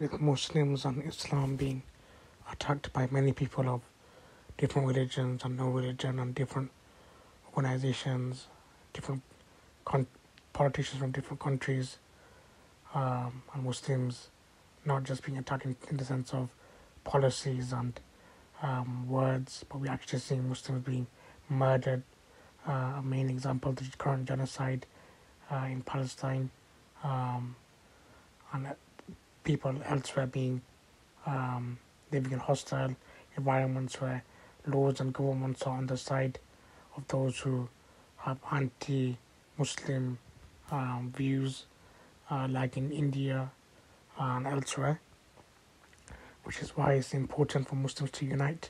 with Muslims and Islam being attacked by many people of different religions and no religion and different organizations, different politicians from different countries, and Muslims not just being attacked in the sense of policies and words, but we're actually seeing Muslims being murdered. A main example, the current genocide in Palestine, and people elsewhere being living in hostile environments where laws and governments are on the side of those who have anti-Muslim views, like in India and elsewhere, which is why it's important for Muslims to unite.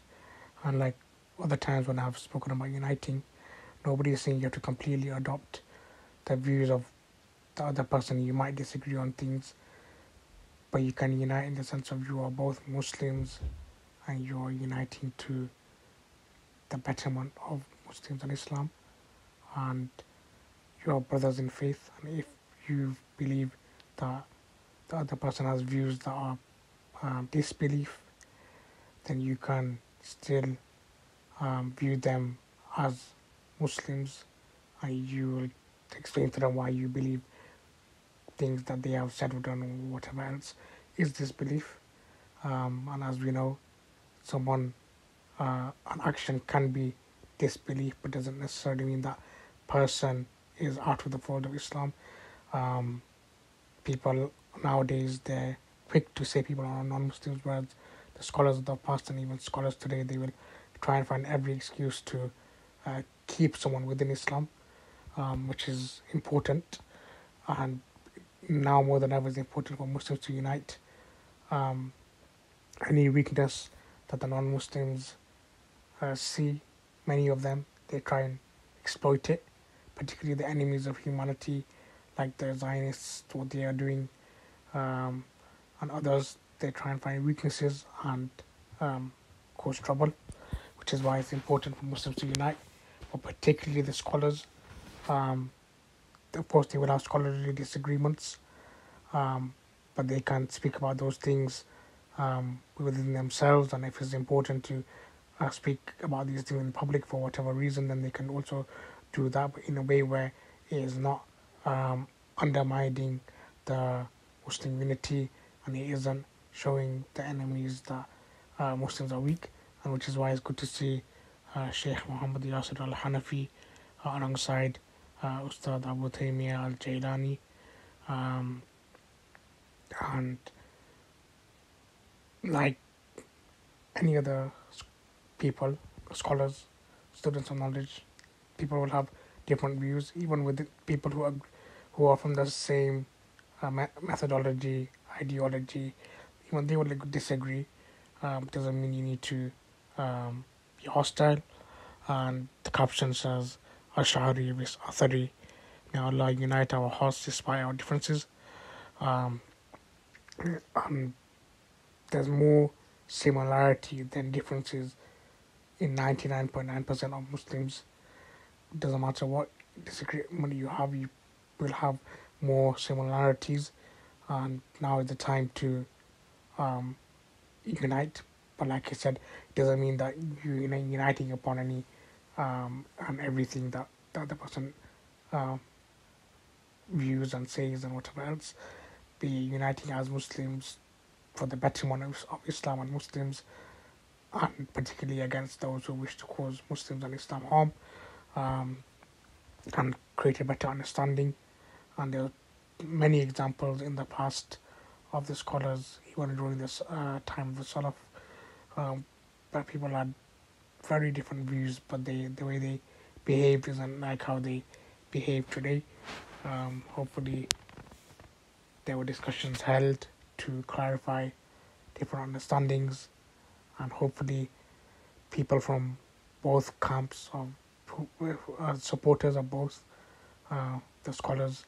And like other times when I've spoken about uniting, nobody is saying you have to completely adopt the views of the other person. You might disagree on things, but you can unite in the sense of you are both Muslims and you are uniting to the betterment of Muslims and Islam, and you are brothers in faith. And if you believe that the other person has views that are disbelief, then you can still view them as Muslims, and you will explain to them why you believe things that they have said or done or whatever else is disbelief. And as we know, an action can be disbelief, but doesn't necessarily mean that person is out of the fold of Islam. People nowadays, they're quick to say people are non-Muslims, whereas the scholars of the past and even scholars today, they will try and find every excuse to keep someone within Islam, which is important. And now more than ever, it's important for Muslims to unite. Any weakness that the non-Muslims see, many of them, they try and exploit it, particularly the enemies of humanity, like the Zionists, what they are doing, and others. They try and find weaknesses and cause trouble, which is why it's important for Muslims to unite, but particularly the scholars. Of course, they will have scholarly disagreements, but they can speak about those things within themselves, and if it's important to speak about these things in public for whatever reason, then they can also do that, but in a way where it is not undermining the Muslim unity, and it isn't showing the enemies that Muslims are weak, and which is why it's good to see Sheikh Yasir Al Hanafi alongside Ustādh Abū Taymīyyāh Al Jailani, and like any other people, scholars, students of knowledge, people will have different views, even with people who are from the same methodology, ideology. Even they will disagree. Doesn't mean you need to be hostile. And the caption says, Ash'ari with Athari, may Allah unite our hearts despite our differences. There's more similarity than differences in 99.9% of Muslims. It doesn't matter what disagreement you have, you will have more similarities, and now is the time to unite. But like I said, it doesn't mean that you're uniting upon any and everything that the other person views and says and whatever else. Be uniting as Muslims for the betterment of Islam and Muslims, and particularly against those who wish to cause Muslims and Islam harm, and create a better understanding. And there are many examples in the past of the scholars, even during this time of the Salaf, where people had very different views, but the way they behaved isn't like how they behave today. Hopefully there were discussions held to clarify different understandings, and hopefully people from both camps of supporters of both the scholars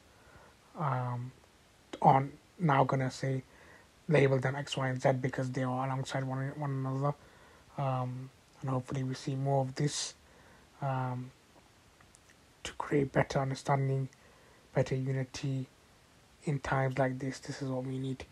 aren't now gonna say label them X, Y, and Z because they are alongside one another. And hopefully we see more of this to create better understanding, better unity in times like this. This is what we need.